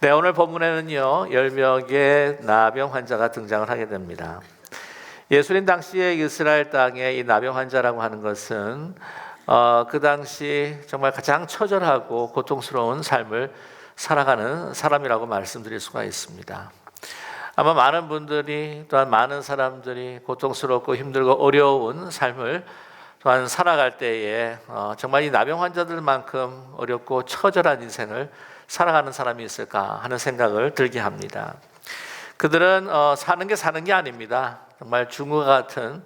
네, 오늘 본문에는요, 10명의 나병 환자가 등장을 하게 됩니다. 예수님 당시에 이스라엘 땅에 이 나병 환자라고 하는 것은 그 당시 정말 가장 처절하고 고통스러운 삶을 살아가는 사람이라고 말씀드릴 수가 있습니다. 아마 많은 분들이 또한 많은 사람들이 고통스럽고 힘들고 어려운 삶을 또한 살아갈 때에 정말 이 나병 환자들만큼 어렵고 처절한 인생을 살아가는 사람이 있을까 하는 생각을 들게 합니다. 그들은 사는 게 아닙니다. 정말 죽음과 같은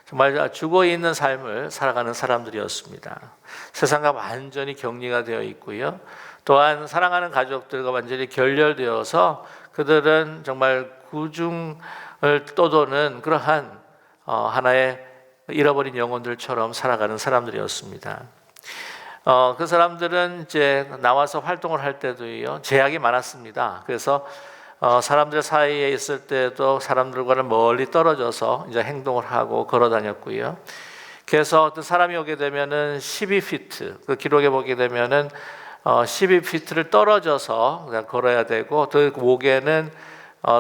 정말 죽어 있는 삶을 살아가는 사람들이었습니다. 세상과 완전히 격리가 되어 있고요. 또한 사랑하는 가족들과 완전히 결렬되어서 그들은 정말 구중을 떠도는 그러한 하나의 잃어버린 영혼들처럼 살아가는 사람들이었습니다. 그 사람들은 이제 나와서 활동을 할 때도요, 제약이 많았습니다. 그래서 사람들 사이에 있을 때도 사람들과는 멀리 떨어져서 이제 행동을 하고 걸어 다녔고요. 그래서 어떤 사람이 오게 되면은 12피트, 그 기록에 보게 되면은 12피트를 떨어져서 그냥 걸어야 되고, 또 목에는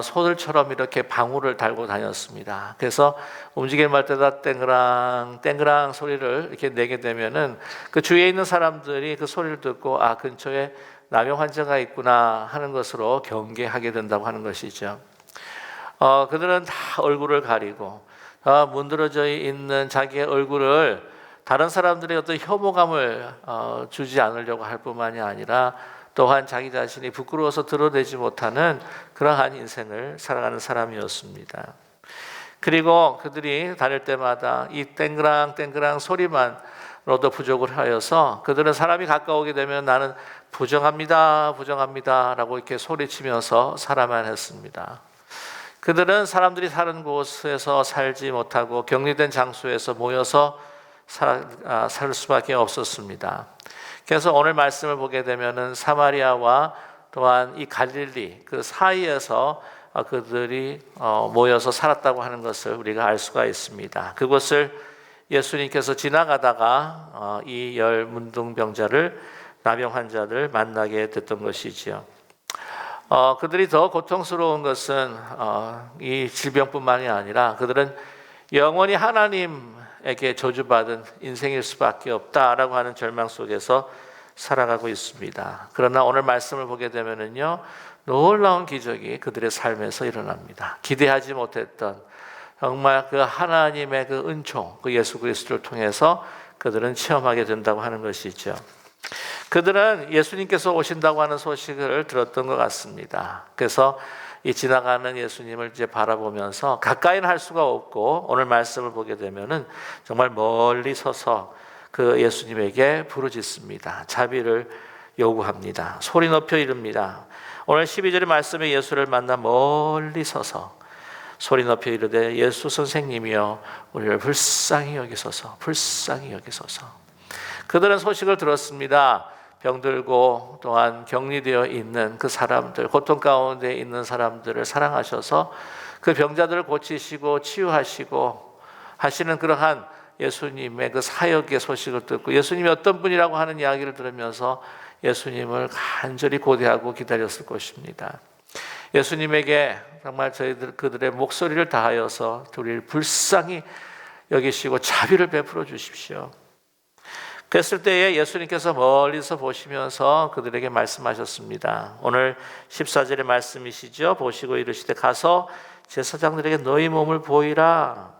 소들처럼 이렇게 방울을 달고 다녔습니다. 그래서 움직일 때마다 땡그랑 땡그랑 소리를 이렇게 내게 되면은 그 주위에 있는 사람들이 그 소리를 듣고 근처에 나병 환자가 있구나 하는 것으로 경계하게 된다고 하는 것이죠. 그들은 다 얼굴을 가리고 문드러져 있는 자기의 얼굴을 다른 사람들의 어떤 혐오감을 주지 않으려고 할 뿐만이 아니라 또한 자기 자신이 부끄러워서 드러내지 못하는 그러한 인생을 살아가는 사람이었습니다. 그리고 그들이 다닐 때마다 이 땡그랑 땡그랑 소리만으로도 부족을 하여서 그들은 사람이 가까우게 되면 나는 부정합니다, 부정합니다 라고 이렇게 소리치면서 살아만 했습니다. 그들은 사람들이 사는 곳에서 살지 못하고 격리된 장소에서 모여서 살 수밖에 없었습니다. 그래서 오늘 말씀을 보게 되면은 사마리아와 또한 이 갈릴리 그 사이에서 그들이 모여서 살았다고 하는 것을 우리가 알 수가 있습니다. 그곳을 예수님께서 지나가다가 이 열 문둥병자를 나병 환자를 만나게 됐던 것이지요. 그들이 더 고통스러운 것은 이 질병뿐만이 아니라 그들은 영원히 하나님에게 저주받은 인생일 수밖에 없다라고 하는 절망 속에서 살아가고 있습니다. 그러나 오늘 말씀을 보게 되면은요, 놀라운 기적이 그들의 삶에서 일어납니다. 기대하지 못했던 정말 그 하나님의 그 은총, 그 예수 그리스도를 통해서 그들은 체험하게 된다고 하는 것이죠. 그들은 예수님께서 오신다고 하는 소식을 들었던 것 같습니다. 그래서 이 지나가는 예수님을 이제 바라보면서 가까이는 할 수가 없고 오늘 말씀을 보게 되면은 정말 멀리 서서 그 예수님에게 부르짖습니다. 자비를 요구합니다. 소리 높여 이릅니다. 오늘 12절의 말씀에 예수를 만나 멀리 서서 소리 높여 이르되 예수 선생님이여 우리를 불쌍히 여기소서, 불쌍히 여기소서. 그들은 소식을 들었습니다. 병들고 또한 격리되어 있는 그 사람들, 고통 가운데 있는 사람들을 사랑하셔서 그 병자들을 고치시고 치유하시고 하시는 그러한 예수님의 그 사역의 소식을 듣고 예수님이 어떤 분이라고 하는 이야기를 들으면서 예수님을 간절히 고대하고 기다렸을 것입니다. 예수님에게 정말 그들의 목소리를 다하여서 우리를 불쌍히 여기시고 자비를 베풀어 주십시오. 그랬을 때에 예수님께서 멀리서 보시면서 그들에게 말씀하셨습니다. 오늘 14절의 말씀이시죠. 보시고 이르시되 가서 제사장들에게 너희 몸을 보이라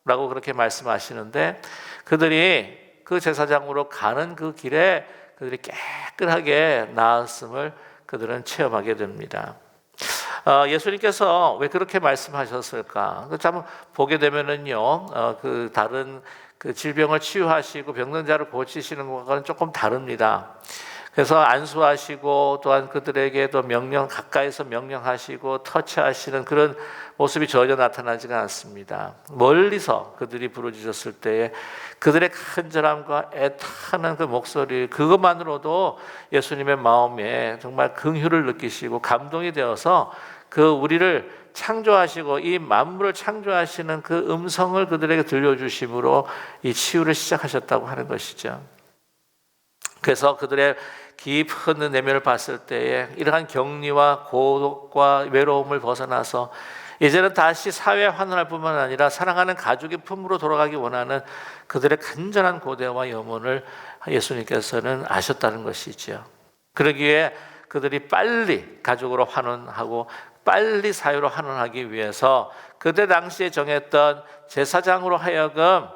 라고 그렇게 말씀하시는데 그들이 그 제사장으로 가는 그 길에 그들이 깨끗하게 나았음을 그들은 체험하게 됩니다. 예수님께서 왜 그렇게 말씀하셨을까? 참 보게 되면은요, 그 다른 그 질병을 치유하시고 병든 자를 고치시는 것과는 조금 다릅니다. 그래서 안수하시고 또한 그들에게도 가까이서 명령하시고 터치하시는 그런 모습이 전혀 나타나지가 않습니다. 멀리서 그들이 부르짖었을 때에 그들의 간절함과 애타는 그 목소리, 그것만으로도 예수님의 마음에 정말 긍휼을 느끼시고 감동이 되어서 그 우리를 창조하시고 이 만물을 창조하시는 그 음성을 그들에게 들려주심으로 이 치유를 시작하셨다고 하는 것이죠. 그래서 그들의 깊은 내면을 봤을 때에 이러한 격리와 고독과 외로움을 벗어나서 이제는 다시 사회에 환원할 뿐만 아니라 사랑하는 가족의 품으로 돌아가기 원하는 그들의 간절한 고대와 염원을 예수님께서는 아셨다는 것이죠. 그러기에 그들이 빨리 가족으로 환원하고 빨리 사회로 환원하기 위해서 그때 당시에 정했던 제사장으로 하여금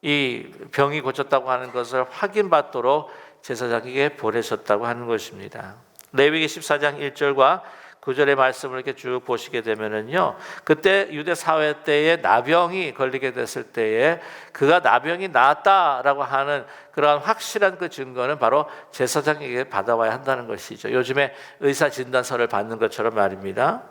이 병이 고쳤다고 하는 것을 확인받도록 제사장에게 보내셨다고 하는 것입니다. 레위기 14장 1절과 9절의 말씀을 이렇게 쭉 보시게 되면은요, 그때 유대 사회 때에 나병이 걸리게 됐을 때에 그가 나병이 나았다라고 하는 그러한 확실한 그 증거는 바로 제사장에게 받아와야 한다는 것이죠. 요즘에 의사 진단서를 받는 것처럼 말입니다.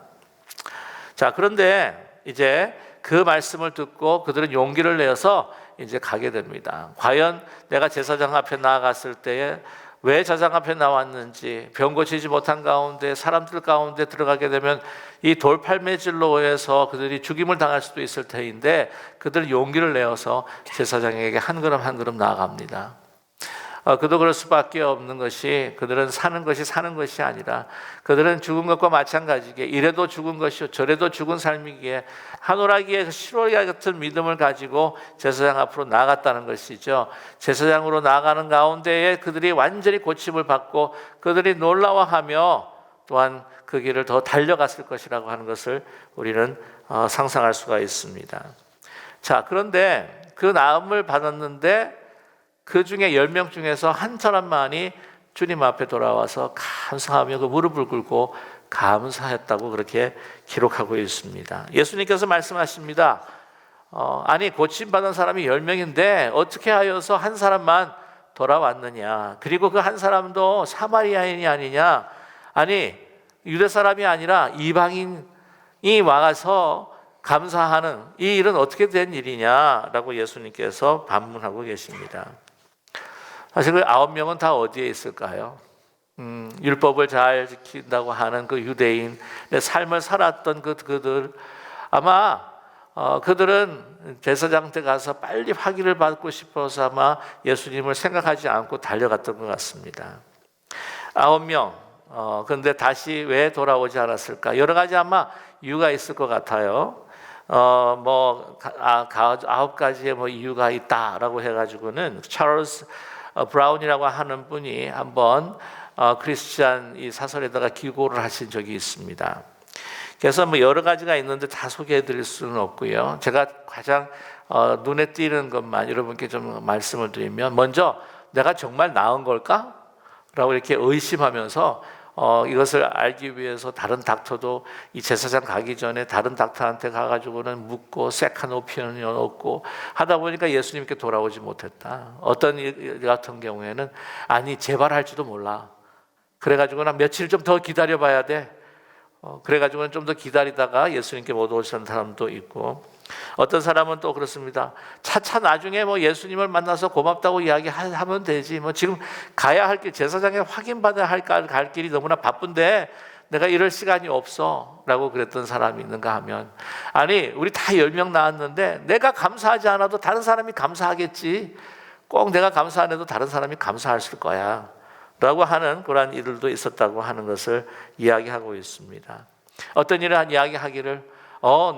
자, 그런데 이제 그 말씀을 듣고 그들은 용기를 내어서 이제 가게 됩니다. 과연 내가 제사장 앞에 나아갔을 때에 왜 제사장 앞에 나왔는지, 병 고치지 못한 가운데 사람들 가운데 들어가게 되면 이 돌팔매질로 해서 그들이 죽임을 당할 수도 있을 터인데 그들은 용기를 내어서 제사장에게 한 걸음 한 걸음 나아갑니다. 그도 그럴 수밖에 없는 것이 그들은 사는 것이 아니라 그들은 죽은 것과 마찬가지게 이래도 죽은 것이요 저래도 죽은 삶이기에 하노라기에 시로리 같은 믿음을 가지고 제사장 앞으로 나아갔다는 것이죠. 제사장으로 나아가는 가운데에 그들이 완전히 고침을 받고 그들이 놀라워하며 또한 그 길을 더 달려갔을 것이라고 하는 것을 우리는 상상할 수가 있습니다. 자, 그런데 그 나음을 받았는데 그 중에 10명 중에서 한 사람만이 주님 앞에 돌아와서 감사하며 그 무릎을 꿇고 감사했다고 그렇게 기록하고 있습니다. 예수님께서 말씀하십니다. 아니 고침받은 사람이 10명인데 어떻게 하여서 한 사람만 돌아왔느냐, 그리고 그 한 사람도 사마리아인이 아니냐, 아니 유대 사람이 아니라 이방인이 와서 감사하는 이 일은 어떻게 된 일이냐라고 예수님께서 반문하고 계십니다. 사실 그 9명은 다 어디에 있을까요? 율법을 잘 지킨다고 하는 그 유대인의 삶을 살았던 그들, 아마 그들은 제사장 때 가서 빨리 확인을 받고 싶어서 아마 예수님을 생각하지 않고 달려갔던 것 같습니다. 9명, 그런데 다시 왜 돌아오지 않았을까? 여러 가지 아마 이유가 있을 것 같아요. 9가지의 이유가 있다라고 해가지고는 찰스 브라운이라고 하는 분이 한번 크리스찬 이 사설에다가 기고를 하신 적이 있습니다. 그래서 여러 가지가 있는데 다 소개해 드릴 수는 없고요. 제가 가장 눈에 띄는 것만 여러분께 좀 말씀을 드리면, 먼저 내가 정말 나은 걸까? 라고 이렇게 의심하면서 이것을 알기 위해서 다른 닥터도 이 제사장 가기 전에 다른 닥터한테 가가지고는 묻고 세컨 오피니언을 얻고 하다 보니까 예수님께 돌아오지 못했다. 어떤 일 같은 경우에는 아니 재발할지도 몰라. 그래가지고는 며칠 좀 더 기다려봐야 돼. 그래가지고는 좀 더 기다리다가 예수님께 못 오시는 사람도 있고, 어떤 사람은 또 그렇습니다. 차차 나중에 예수님을 만나서 고맙다고 이야기하면 되지. 지금 가야 할 길, 제사장에 확인받아야 갈 길이 너무나 바쁜데 내가 이럴 시간이 없어 라고 그랬던 사람이 있는가 하면, 아니 우리 다 10명 나왔는데 내가 감사하지 않아도 다른 사람이 감사하겠지. 꼭 내가 감사 안 해도 다른 사람이 감사했을 거야 라고 하는 그러한 일들도 있었다고 하는 것을 이야기하고 있습니다. 어떤 일을 이야기하기를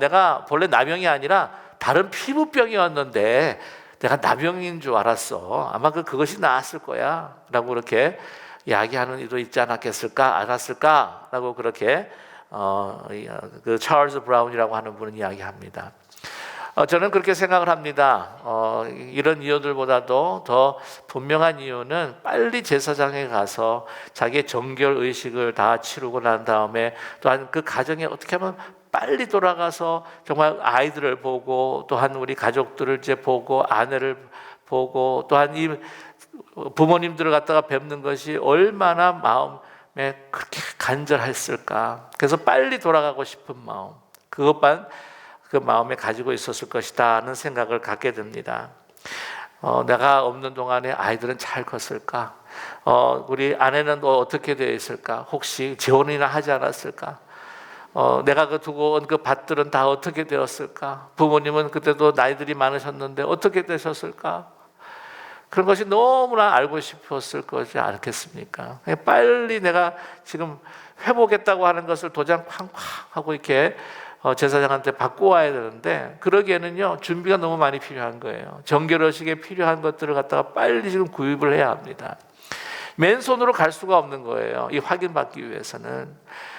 내가 본래 나병이 아니라 다른 피부병이었는데 내가 나병인 줄 알았어. 아마 그것이 나았을 거야 라고 그렇게 이야기하는 일도 있지 않았을까 라고 그렇게 그 찰스 브라운이라고 하는 분은 이야기합니다. 저는 그렇게 생각을 합니다. 이런 이유들보다도 더 분명한 이유는 빨리 제사장에 가서 자기의 정결 의식을 다 치르고 난 다음에 또한 그 가정에 어떻게 하면 빨리 돌아가서 정말 아이들을 보고 또한 우리 가족들을 이제 보고 아내를 보고 또한 이 부모님들을 갖다가 뵙는 것이 얼마나 마음에 그렇게 간절했을까. 그래서 빨리 돌아가고 싶은 마음, 그것만 그 마음에 가지고 있었을 것이다 하는 생각을 갖게 됩니다. 내가 없는 동안에 아이들은 잘 컸을까? 우리 아내는 어떻게 되어 있을까? 혹시 재혼이나 하지 않았을까? 내가 두고 온 그 밭들은 다 어떻게 되었을까? 부모님은 그때도 나이들이 많으셨는데 어떻게 되셨을까? 그런 것이 너무나 알고 싶었을 거지 않겠습니까? 빨리 내가 지금 회복했다고 하는 것을 도장 쾅쾅 하고 이렇게 제사장한테 받고 와야 되는데, 그러기에는요 준비가 너무 많이 필요한 거예요. 정결의식에 필요한 것들을 갖다가 빨리 지금 구입을 해야 합니다. 맨손으로 갈 수가 없는 거예요. 이 확인받기 위해서는.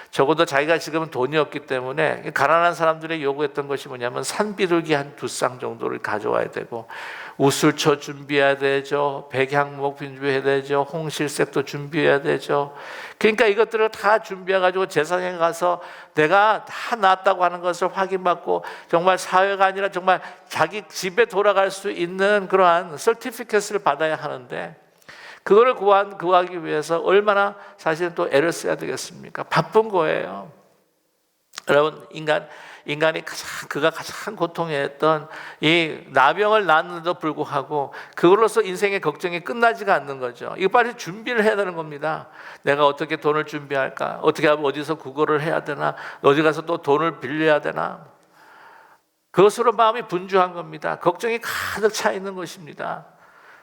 적어도 자기가 지금은 돈이 없기 때문에 가난한 사람들이 요구했던 것이 뭐냐면 산비둘기 한 2쌍 정도를 가져와야 되고, 우슬초 준비해야 되죠, 백향목 준비해야 되죠, 홍실색도 준비해야 되죠. 그러니까 이것들을 다 준비해가지고 제사장에 가서 내가 다 나았다고 하는 것을 확인받고, 정말 사회가 아니라 정말 자기 집에 돌아갈 수 있는 그러한 서티피켓을 받아야 하는데, 그거를 구하기 위해서 얼마나 사실은 또 애를 써야 되겠습니까? 바쁜 거예요. 여러분, 인간이 그가 가장 고통했던 이 나병을 낳았는데도 불구하고 그걸로서 인생의 걱정이 끝나지가 않는 거죠. 이거 빨리 준비를 해야 되는 겁니다. 내가 어떻게 돈을 준비할까? 어떻게 하면 어디서 국어를 해야 되나? 어디 가서 또 돈을 빌려야 되나? 그것으로 마음이 분주한 겁니다. 걱정이 가득 차 있는 것입니다.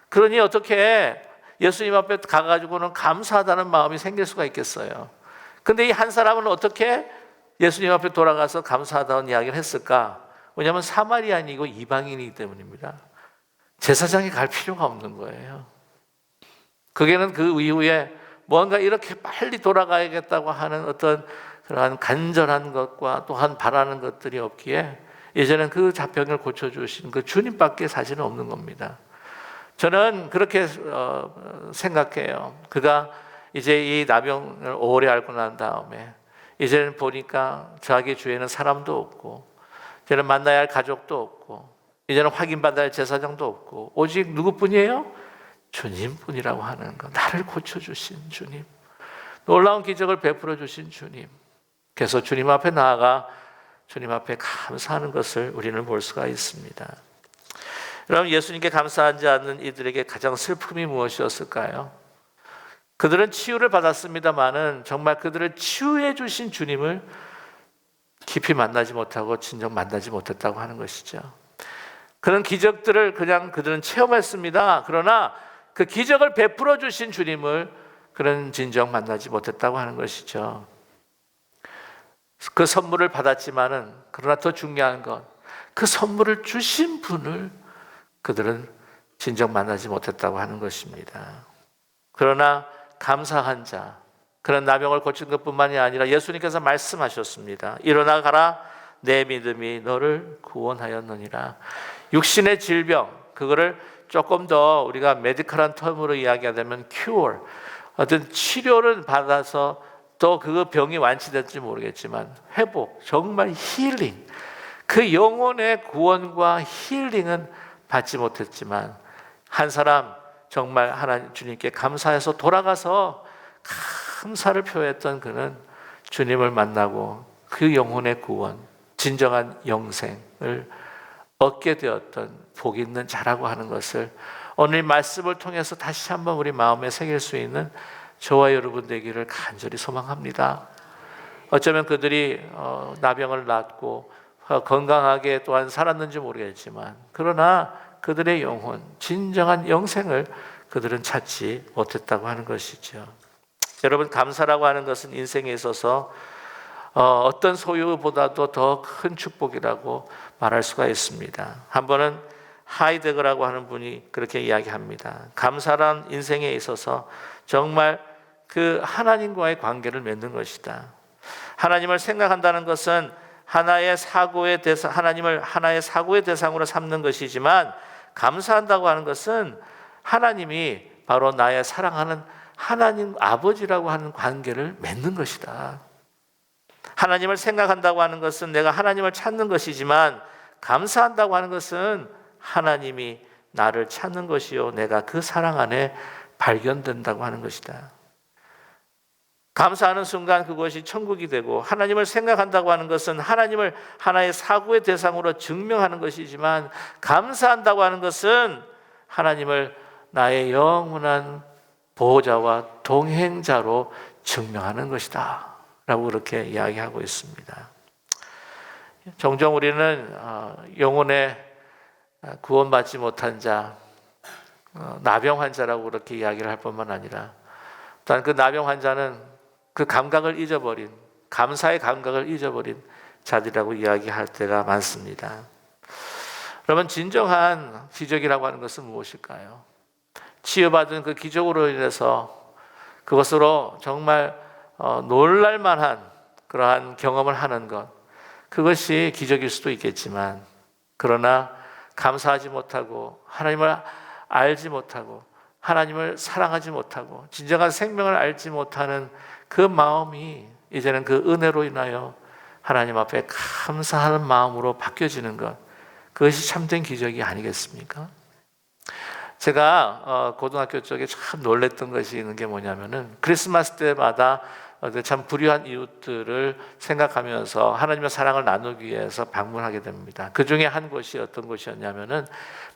그러니 어떻게 예수님 앞에 가가지고는 감사하다는 마음이 생길 수가 있겠어요? 근데 이 한 사람은 어떻게 예수님 앞에 돌아가서 감사하다는 이야기를 했을까? 왜냐하면 사마리아인이고 이방인이기 때문입니다. 제사장이 갈 필요가 없는 거예요. 그게는 그 이후에 뭔가 이렇게 빨리 돌아가야겠다고 하는 어떤 그러한 간절한 것과 또한 바라는 것들이 없기에 이제는 그 자병을 고쳐주신 그 주님밖에 사실은 없는 겁니다. 저는 그렇게 생각해요. 그가 이제 이 나병을 오래 앓고 난 다음에 이제는 보니까 자기 주위에는 사람도 없고, 이제는 만나야 할 가족도 없고, 이제는 확인받아야 할 제사장도 없고, 오직 누구뿐이에요? 주님뿐이라고 하는 것. 나를 고쳐주신 주님, 놀라운 기적을 베풀어 주신 주님. 그래서 주님 앞에 나아가 주님 앞에 감사하는 것을 우리는 볼 수가 있습니다. 여러분, 예수님께 감사하지 않는 이들에게 가장 슬픔이 무엇이었을까요? 그들은 치유를 받았습니다마는 정말 그들을 치유해 주신 주님을 깊이 만나지 못하고 진정 만나지 못했다고 하는 것이죠. 그런 기적들을 그냥 그들은 체험했습니다. 그러나 그 기적을 베풀어 주신 주님을 그런 진정 만나지 못했다고 하는 것이죠. 그 선물을 받았지만은, 그러나 더 중요한 건 그 선물을 주신 분을 그들은 진정 만나지 못했다고 하는 것입니다. 그러나 감사한 자, 그런 나병을 고친 것뿐만이 아니라 예수님께서 말씀하셨습니다. 일어나 가라, 내 믿음이 너를 구원하였느니라. 육신의 질병, 그거를 조금 더 우리가 메디컬한 텀으로 이야기하자면 cure, 어떤 치료를 받아서 또 그 병이 완치될지 모르겠지만 회복, 정말 힐링, 그 영혼의 구원과 힐링은 받지 못했지만, 한 사람 정말 하나님 주님께 감사해서 돌아가서 감사를 표했던 그는 주님을 만나고 그 영혼의 구원, 진정한 영생을 얻게 되었던 복 있는 자라고 하는 것을 오늘 말씀을 통해서 다시 한번 우리 마음에 새길 수 있는 저와 여러분 되기를 간절히 소망합니다. 어쩌면 그들이 나병을 낫고 건강하게 또한 살았는지 모르겠지만, 그러나 그들의 영혼, 진정한 영생을 그들은 찾지 못했다고 하는 것이죠. 여러분, 감사라고 하는 것은 인생에 있어서 어떤 소유보다도 더 큰 축복이라고 말할 수가 있습니다. 한 번은 하이데거라고 하는 분이 그렇게 이야기합니다. 감사란 인생에 있어서 정말 그 하나님과의 관계를 맺는 것이다. 하나님을 생각한다는 것은 하나님을 하나의 사고의 대상으로 삼는 것이지만, 감사한다고 하는 것은 하나님이 바로 나의 사랑하는 하나님 아버지라고 하는 관계를 맺는 것이다. 하나님을 생각한다고 하는 것은 내가 하나님을 찾는 것이지만, 감사한다고 하는 것은 하나님이 나를 찾는 것이요, 내가 그 사랑 안에 발견된다고 하는 것이다. 감사하는 순간 그것이 천국이 되고, 하나님을 생각한다고 하는 것은 하나님을 하나의 사고의 대상으로 증명하는 것이지만, 감사한다고 하는 것은 하나님을 나의 영원한 보호자와 동행자로 증명하는 것이다 라고 그렇게 이야기하고 있습니다. 종종 우리는 영혼의 구원받지 못한 자, 나병 환자라고 그렇게 이야기를 할 뿐만 아니라 또한 그 나병 환자는 그 감각을 잊어버린, 감사의 감각을 잊어버린 자들이라고 이야기할 때가 많습니다. 그러면 진정한 기적이라고 하는 것은 무엇일까요? 치유받은 그 기적으로 인해서 그것으로 정말 놀랄만한 그러한 경험을 하는 것, 그것이 기적일 수도 있겠지만, 그러나 감사하지 못하고 하나님을 알지 못하고 하나님을 사랑하지 못하고 진정한 생명을 알지 못하는 그 마음이 이제는 그 은혜로 인하여 하나님 앞에 감사하는 마음으로 바뀌어지는 것, 그것이 참된 기적이 아니겠습니까? 제가 고등학교 쪽에 참 놀랬던 것이 있는 게 뭐냐면은, 크리스마스 때마다 참 불의한 이웃들을 생각하면서 하나님의 사랑을 나누기 위해서 방문하게 됩니다. 그 중에 한 곳이 어떤 곳이었냐면은,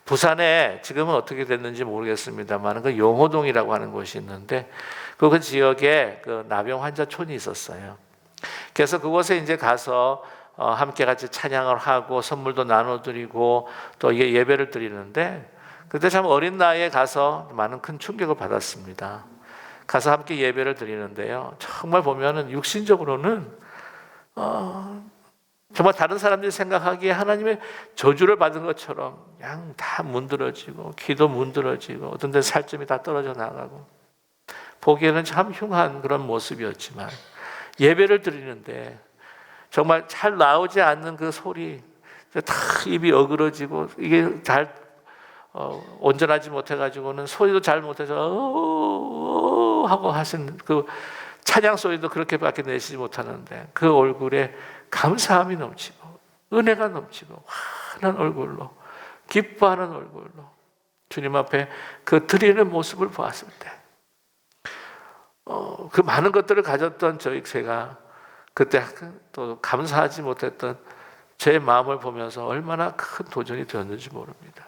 부산에 지금은 어떻게 됐는지 모르겠습니다만 그 용호동이라고 하는 곳이 있는데, 그 지역에 그 나병 환자촌이 있었어요. 그래서 그곳에 이제 가서 함께 같이 찬양을 하고 선물도 나눠드리고 또 이게 예배를 드리는데, 그때 참 어린 나이에 가서 많은 큰 충격을 받았습니다. 가서 함께 예배를 드리는데요, 정말 보면은 육신적으로는 정말 다른 사람들이 생각하기에 하나님의 저주를 받은 것처럼 그냥 다 문드러지고 귀도 문드러지고 어떤 데 살점이 다 떨어져 나가고 보기에는 참 흉한 그런 모습이었지만, 예배를 드리는데 정말 잘 나오지 않는 그 소리, 다 입이 어그러지고 이게 잘 온전하지 못해가지고는 소리도 잘 못해서 하고 하신 그 찬양 소리도 그렇게밖에 내시지 못하는데, 그 얼굴에 감사함이 넘치고 은혜가 넘치고 환한 얼굴로, 기뻐하는 얼굴로 주님 앞에 그 드리는 모습을 보았을 때, 그 많은 것들을 가졌던 제가 그때 또 감사하지 못했던 제 마음을 보면서 얼마나 큰 도전이 되었는지 모릅니다.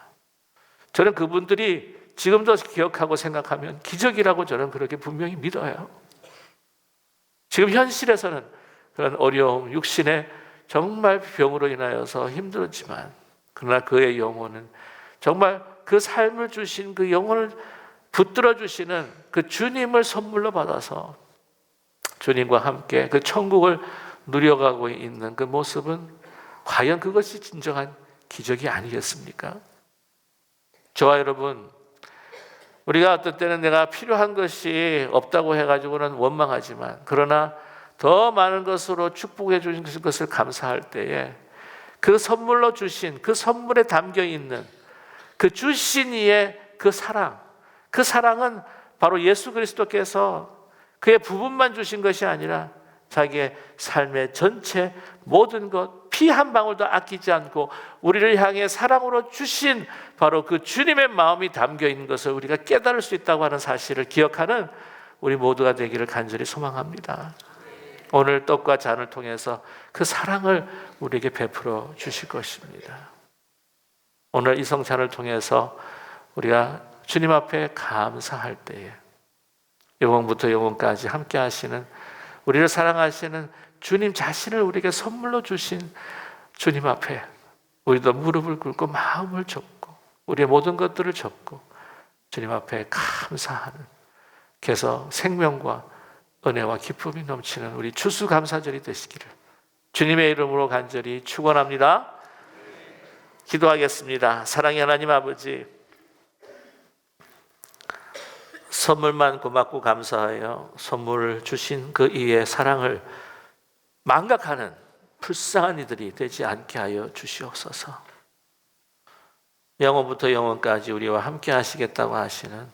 저는 그분들이 지금도 기억하고 생각하면 기적이라고 저는 그렇게 분명히 믿어요. 지금 현실에서는 그런 어려움, 육신의 정말 병으로 인하여서 힘들었지만, 그러나 그의 영혼은 정말 그 삶을 주신 그 영혼을 붙들어 주시는 그 주님을 선물로 받아서 주님과 함께 그 천국을 누려가고 있는 그 모습은 과연 그것이 진정한 기적이 아니겠습니까? 저와 여러분, 우리가 어떤 때는 내가 필요한 것이 없다고 해가지고는 원망하지만, 그러나 더 많은 것으로 축복해 주신 것을 감사할 때에 그 선물로 주신, 그 선물에 담겨 있는 그 주신 이의 그 사랑, 그 사랑은 바로 예수 그리스도께서 그의 부분만 주신 것이 아니라 자기의 삶의 전체 모든 것, 피 한 방울도 아끼지 않고 우리를 향해 사랑으로 주신 바로 그 주님의 마음이 담겨 있는 것을 우리가 깨달을 수 있다고 하는 사실을 기억하는 우리 모두가 되기를 간절히 소망합니다. 오늘 떡과 잔을 통해서 그 사랑을 우리에게 베풀어 주실 것입니다. 오늘 이 성찬을 통해서 우리가 주님 앞에 감사할 때에 영원부터 영원까지 함께 하시는, 우리를 사랑하시는 주님 자신을 우리에게 선물로 주신 주님 앞에 우리도 무릎을 꿇고 마음을 접고 우리의 모든 것들을 접고 주님 앞에 감사하는, 그래서 생명과 은혜와 기쁨이 넘치는 우리 추수감사절이 되시기를 주님의 이름으로 간절히 축원합니다. 기도하겠습니다. 사랑의 하나님 아버지, 선물만 고맙고 감사하여 선물을 주신 그 이의 사랑을 망각하는 불쌍한 이들이 되지 않게 하여 주시옵소서. 영원부터 영원까지 우리와 함께 하시겠다고 하시는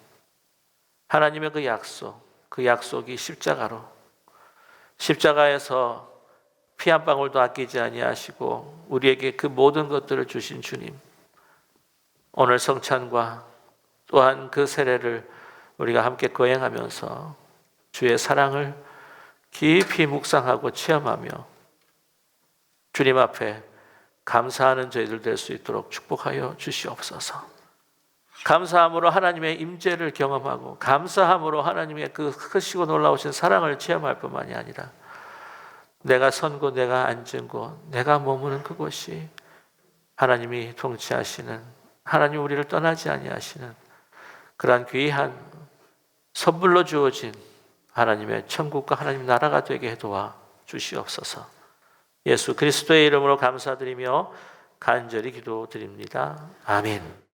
하나님의 그 약속, 그 약속이 십자가에서 피 한 방울도 아끼지 아니하시고 우리에게 그 모든 것들을 주신 주님, 오늘 성찬과 또한 그 세례를 우리가 함께 거행하면서 주의 사랑을 깊이 묵상하고 체험하며 주님 앞에 감사하는 저희들 될 수 있도록 축복하여 주시옵소서. 감사함으로 하나님의 임재를 경험하고 감사함으로 하나님의 그 크시고 놀라우신 사랑을 체험할 뿐만이 아니라 내가 선고 내가 앉은 곳, 내가 머무는 그곳이 하나님이 통치하시는, 하나님 우리를 떠나지 아니하시는 그러한 귀한 선물로 주어진 하나님의 천국과 하나님 나라가 되게 도와 주시옵소서. 예수 그리스도의 이름으로 감사드리며 간절히 기도드립니다. 아멘.